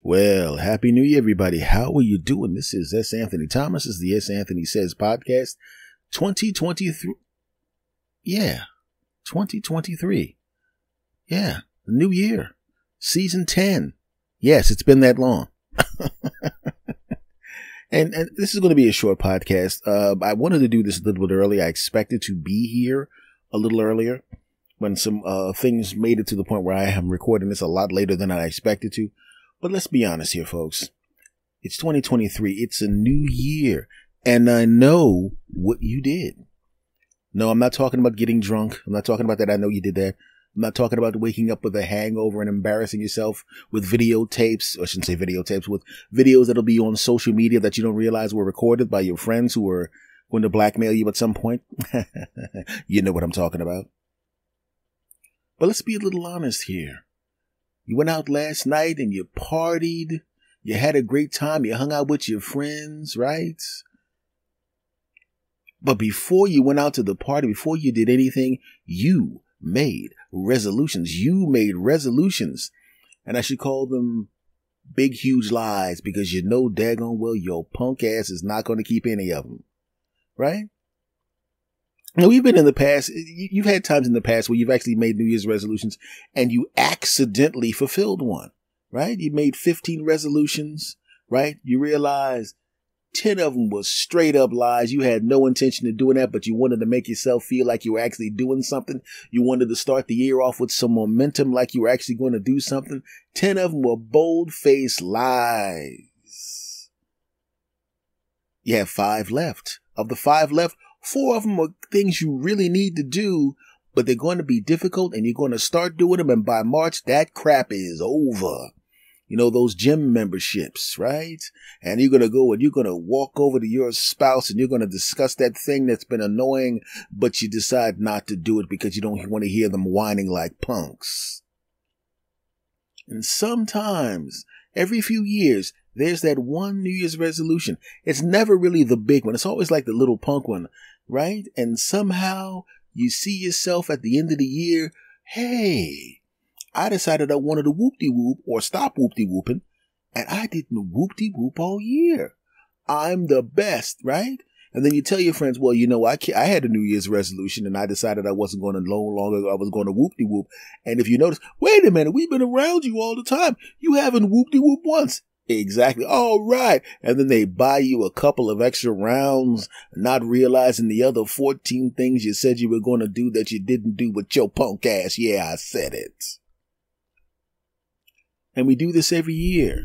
Well, Happy New Year, everybody. How are you doing? This is S. Anthony Thomas. This is the S. Anthony Says podcast 2023. Yeah, 2023. Yeah, the new year. Season 10. Yes, it's been that long. and this is going to be a short podcast. I wanted to do this a little bit early. I expected to be here a little earlier when some things made it to the point where I am recording this a lot later than I expected to. But let's be honest here, folks. It's 2023. It's a new year. And I know what you did. No, I'm not talking about getting drunk. I'm not talking about that. I know you did that. I'm not talking about waking up with a hangover and embarrassing yourself with videotapes. Or I shouldn't say videotapes, with videos that'll be on social media that you don't realize were recorded by your friends who are going to blackmail you at some point. You know what I'm talking about. But let's be a little honest here. You went out last night and you partied. You had a great time. You hung out with your friends, right? But before you went out to the party, before you did anything, you made resolutions. You made resolutions. And I should call them big, huge lies because you know daggone well your punk ass is not going to keep any of them. Right? Now, we've been in the past, you've had times in the past where you've actually made New Year's resolutions and you accidentally fulfilled one, right? You made 15 resolutions, right? You realized 10 of them was straight up lies. You had no intention of doing that, but you wanted to make yourself feel like you were actually doing something. You wanted to start the year off with some momentum, like you were actually going to do something. 10 of them were bold-faced lies. You have 5 left. Of the 5 left, 4 of them are things you really need to do, but they're going to be difficult and you're going to start doing them. And by March, that crap is over. You know, those gym memberships, right? And you're going to go and you're going to walk over to your spouse and you're going to discuss that thing that's been annoying, but you decide not to do it because you don't want to hear them whining like punks. And sometimes, every few years, there's that one New Year's resolution. It's never really the big one. It's always like the little punk one, right? And somehow you see yourself at the end of the year, hey, I decided I wanted to whoop-de-whoop or stop whoop-de-whooping, and I didn't whoop-de-whoop all year. I'm the best, right? And then you tell your friends, well, you know, I had a New Year's resolution and I decided I wasn't going to no longer, I was going to whoop-de-whoop. And if you notice, wait a minute, we've been around you all the time. You haven't whoop-de-whoop once. Exactly. All right. And then they buy you a couple of extra rounds, not realizing the other 14 things you said you were going to do that you didn't do with your punk ass. Yeah, I said it. And we do this every year.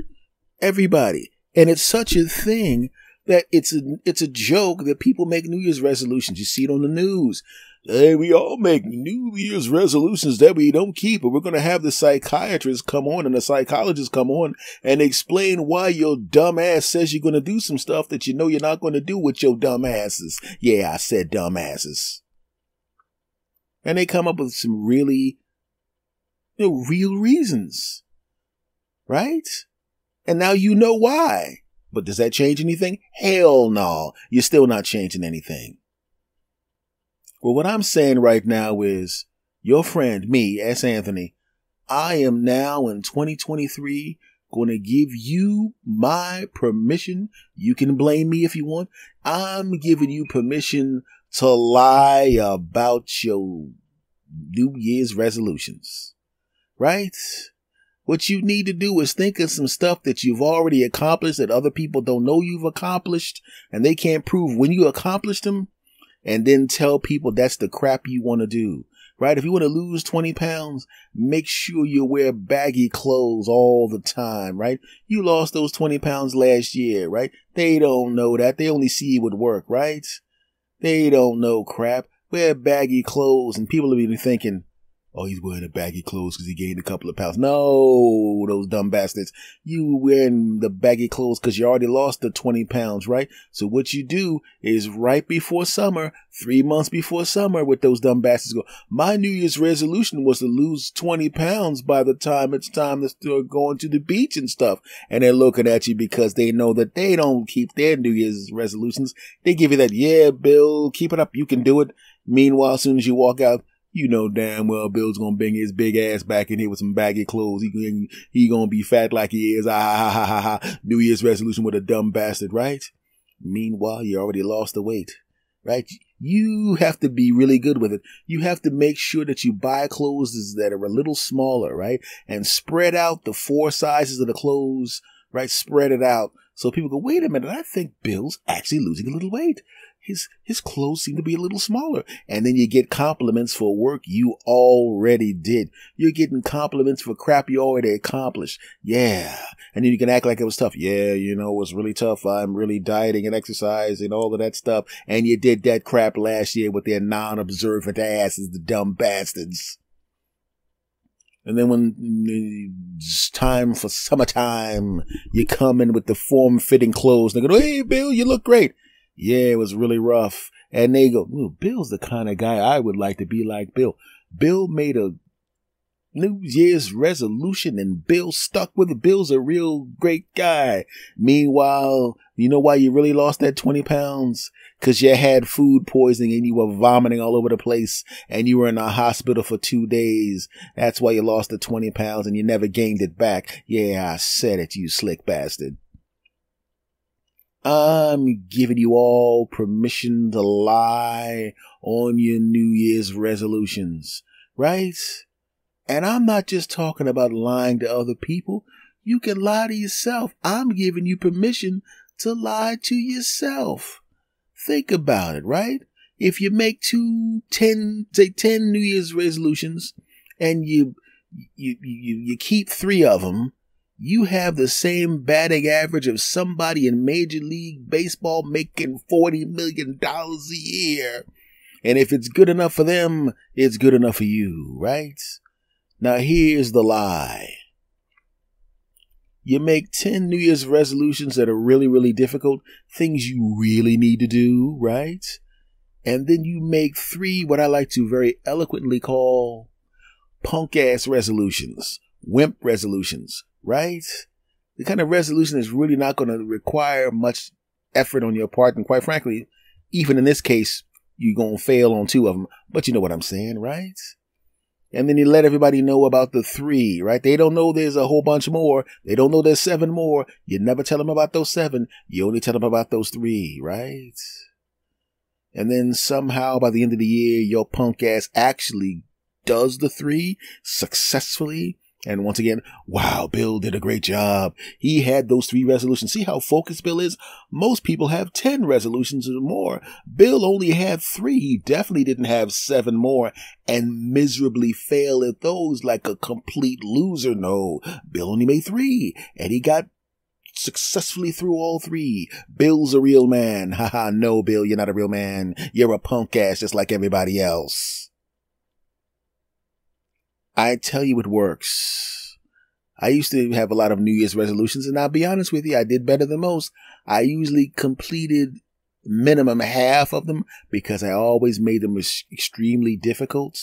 Everybody. And it's such a thing that it's a joke that people make New Year's resolutions. You see it on the news. Hey, we all make New Year's resolutions that we don't keep, but we're going to have the psychiatrist come on and the psychologist come on and explain why your dumb ass says you're going to do some stuff that you know you're not going to do with your dumb asses. Yeah, I said dumb asses. And they come up with some really, real reasons. Right? And now you know why. But does that change anything? Hell no. You're still not changing anything. Well, what I'm saying right now is your friend, me, S. Anthony, I am now in 2023 going to give you my permission. You can blame me if you want. I'm giving you permission to lie about your New Year's resolutions. Right? What you need to do is think of some stuff that you've already accomplished that other people don't know you've accomplished and they can't prove when you accomplished them, and then tell people that's the crap you want to do, right? If you want to lose 20 pounds, make sure you wear baggy clothes all the time, right? You lost those 20 pounds last year, right? They don't know that. They only see you at work, right? They don't know crap. Wear baggy clothes and people will be thinking, oh, he's wearing the baggy clothes because he gained a couple of pounds. No, those dumb bastards. You wearing the baggy clothes because you already lost the 20 pounds, right? So what you do is right before summer, 3 months before summer, with those dumb bastards go, my New Year's resolution was to lose 20 pounds by the time it's time to start going to the beach and stuff. And they're looking at you because they know that they don't keep their New Year's resolutions. They give you that, yeah, Bill, keep it up. You can do it. Meanwhile, as soon as you walk out, You know damn well Bill's gonna bring his big ass back in here with some baggy clothes. He gonna be fat like he is. New Year's resolution with a dumb bastard, right? Meanwhile, you already lost the weight, right? You have to be really good with it. You have to make sure that you buy clothes that are a little smaller, right? And spread out the 4 sizes of the clothes, right? Spread it out. So people go, wait a minute, I think Bill's actually losing a little weight. His clothes seem to be a little smaller. And then you get compliments for work you already did. You're getting compliments for crap you already accomplished. Yeah. And then you can act like it was tough. Yeah, you know, it was really tough. I'm really dieting and exercising and all of that stuff. And you did that crap last year with their non-observant asses, the dumb bastards. And then when it's time for summertime, you come in with the form-fitting clothes. And they go, hey, Bill, you look great. Yeah, it was really rough. And they go, well, Bill's the kind of guy I would like to be like Bill. Bill made a New Year's resolution and Bill stuck with it. Bill's a real great guy. Meanwhile, you know why you really lost that 20 pounds? Because you had food poisoning and you were vomiting all over the place and you were in a hospital for 2 days. That's why you lost the 20 pounds and you never gained it back. Yeah, I said it, you slick bastard. I'm giving you all permission to lie on your New Year's resolutions, right? And I'm not just talking about lying to other people. You can lie to yourself. I'm giving you permission to lie to yourself. Think about it, right? If you make 10 New Year's resolutions and you keep 3 of them, you have the same batting average of somebody in Major League Baseball making $40 million a year. And if it's good enough for them, it's good enough for you, right? Now here's the lie. You make 10 New Year's resolutions that are really, really difficult, things you really need to do, right? And then you make 3 what I like to very eloquently call punk-ass resolutions, wimp resolutions, right? The kind of resolution is really not going to require much effort on your part. And quite frankly, even in this case, you're going to fail on 2 of them. But you know what I'm saying, right? And then you let everybody know about the 3, right? They don't know there's a whole bunch more. They don't know there's 7 more. You never tell them about those 7. You only tell them about those 3, right? And then somehow by the end of the year, your punk ass actually does the 3 successfully. And once again, wow, Bill did a great job. He had those 3 resolutions. See how focused Bill is? Most people have 10 resolutions or more. Bill only had 3. He definitely didn't have 7 more and miserably fail at those like a complete loser. No, Bill only made 3 and he got successfully through all 3. Bill's a real man. Haha, no, Bill, you're not a real man. You're a punk ass just like everybody else. I tell you it works. I used to have a lot of New Year's resolutions, and I'll be honest with you, I did better than most. I usually completed minimum half of them because I always made them extremely difficult.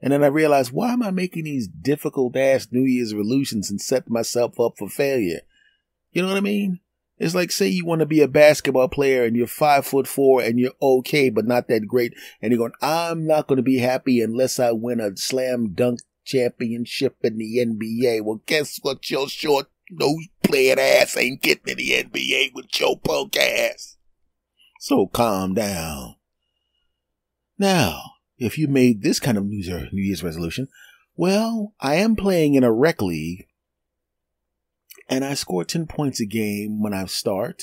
And then I realized, why am I making these difficult-ass New Year's resolutions and set myself up for failure? You know what I mean? It's like, say you want to be a basketball player and you're 5'4" and you're okay, but not that great. And you're going, I'm not going to be happy unless I win a slam dunk championship in the NBA. Well, guess what? Your short nose playing ass ain't getting in the NBA with your punk ass. So calm down. Now, if you made this kind of New Year's resolution, well, I am playing in a rec league. And I score 10 points a game when I start.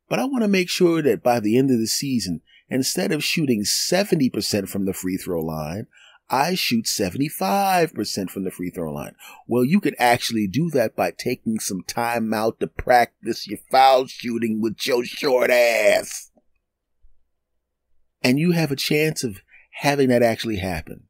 But I want to make sure that by the end of the season, instead of shooting 70% from the free throw line, I shoot 75% from the free throw line. Well, you could actually do that by taking some time out to practice your foul shooting with your short ass. And you have a chance of having that actually happen.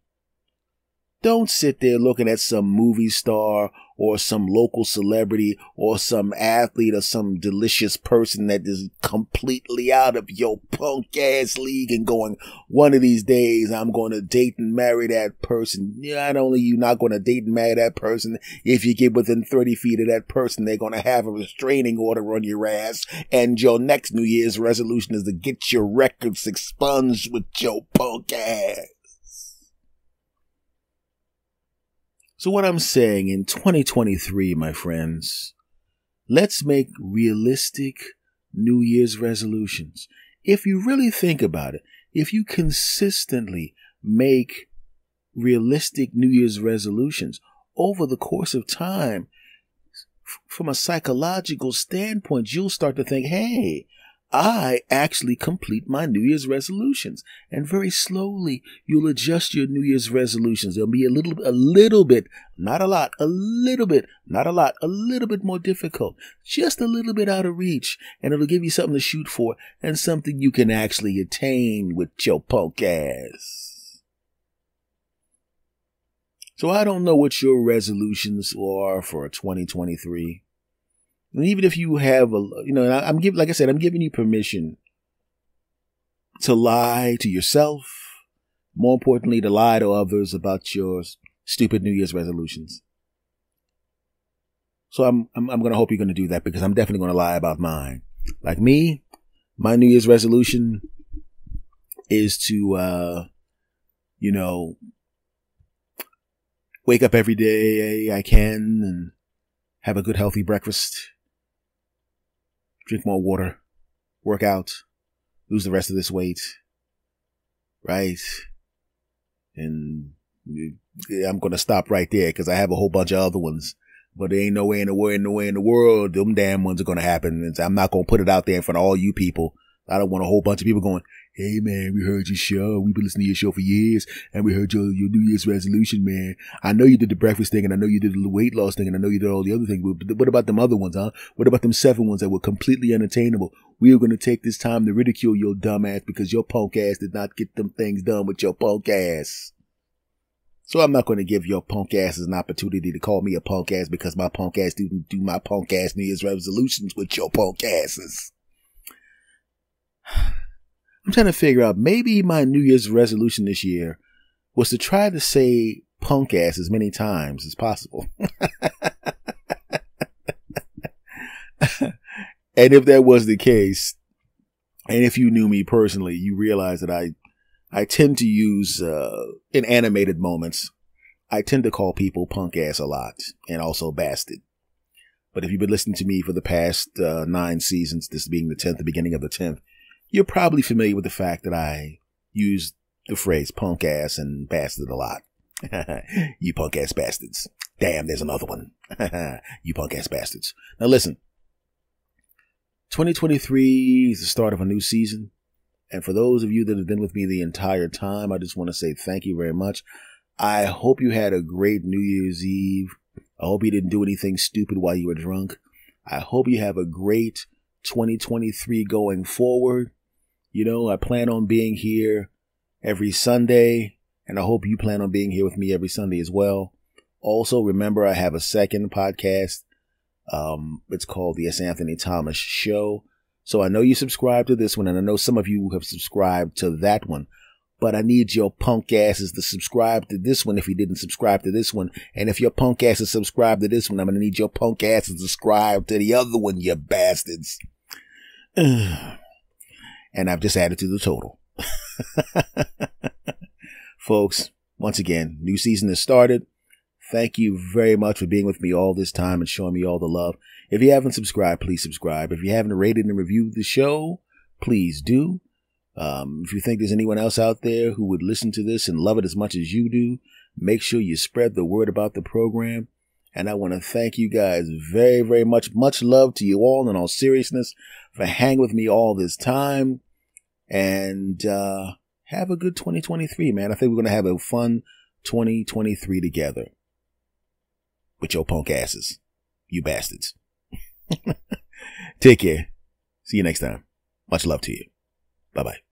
Don't sit there looking at some movie star or some local celebrity or some athlete or some delicious person that is completely out of your punk ass league and going, one of these days I'm going to date and marry that person. Not only you not going to date and marry that person, if you get within 30 feet of that person, they're going to have a restraining order on your ass. And your next New Year's resolution is to get your records expunged with your punk ass. So what I'm saying in 2023, my friends, let's make realistic New Year's resolutions. If you really think about it, if you consistently make realistic New Year's resolutions over the course of time, from a psychological standpoint, you'll start to think, hey, I actually complete my New Year's resolutions. And very slowly, you'll adjust your New Year's resolutions. They'll be a little bit, not a lot, a little bit, not a lot, a little bit more difficult, just a little bit out of reach. And it'll give you something to shoot for and something you can actually attain with your punk ass. So I don't know what your resolutions are for 2023. And even if you have I'm giving you permission to lie to yourself, more importantly, to lie to others about your stupid New Year's resolutions. So I'm going to hope you're going to do that, because I'm definitely going to lie about mine. Like me, my New Year's resolution is to, wake up every day I can and have a good healthy breakfast. Drink more water, work out, lose the rest of this weight, right? And I'm going to stop right there, because I have a whole bunch of other ones, but there ain't no way in the world them damn ones are going to happen. And I'm not going to put it out there in front of all you people. I don't want a whole bunch of people going, hey man, we heard your show. We've been listening to your show for years, and we heard your New Year's resolution, man. I know you did the breakfast thing, and I know you did the weight loss thing, and I know you did all the other things, but what about them other ones, huh? What about them 7 ones that were completely unattainable? We are going to take this time to ridicule your dumb ass because your punk ass did not get them things done with your punk ass. So I'm not going to give your punk asses an opportunity to call me a punk ass because my punk ass didn't do my punk ass New Year's resolutions with your punk asses. I'm trying to figure out, maybe my New Year's resolution this year was to try to say punk ass as many times as possible. And if that was the case, and if you knew me personally, you realize that I tend to use, in animated moments, I tend to call people punk ass a lot, and also bastard. But if you've been listening to me for the past 9 seasons, this being the 10th, the beginning of the 10th, you're probably familiar with the fact that I use the phrase punk ass and bastard a lot. You punk ass bastards. Damn, there's another one. You punk ass bastards. Now listen, 2023 is the start of a new season. And for those of you that have been with me the entire time, I just want to say thank you very much. I hope you had a great New Year's Eve. I hope you didn't do anything stupid while you were drunk. I hope you have a great 2023 going forward. I plan on being here every Sunday, and I hope you plan on being here with me every Sunday as well. Also, remember, I have a second podcast. It's called the S. Anthony Thomas Show. So I know you subscribe to this one, and I know some of you have subscribed to that one, but I need your punk asses to subscribe to this one if you didn't subscribe to this one. And if your punk asses subscribe to this one, I'm going to need your punk asses to subscribe to the other one, you bastards. And I've just added to the total. Folks, once again, new season has started. Thank you very much for being with me all this time and showing me all the love. If you haven't subscribed, please subscribe. If you haven't rated and reviewed the show, please do. If you think there's anyone else out there who would listen to this and love it as much as you do, make sure you spread the word about the program. And I want to thank you guys very, very much. Much love to you all in all seriousness for hanging with me all this time. And have a good 2023, man. I think we're going to have a fun 2023 together. With your punk asses. You bastards. Take care. See you next time. Much love to you. Bye-bye.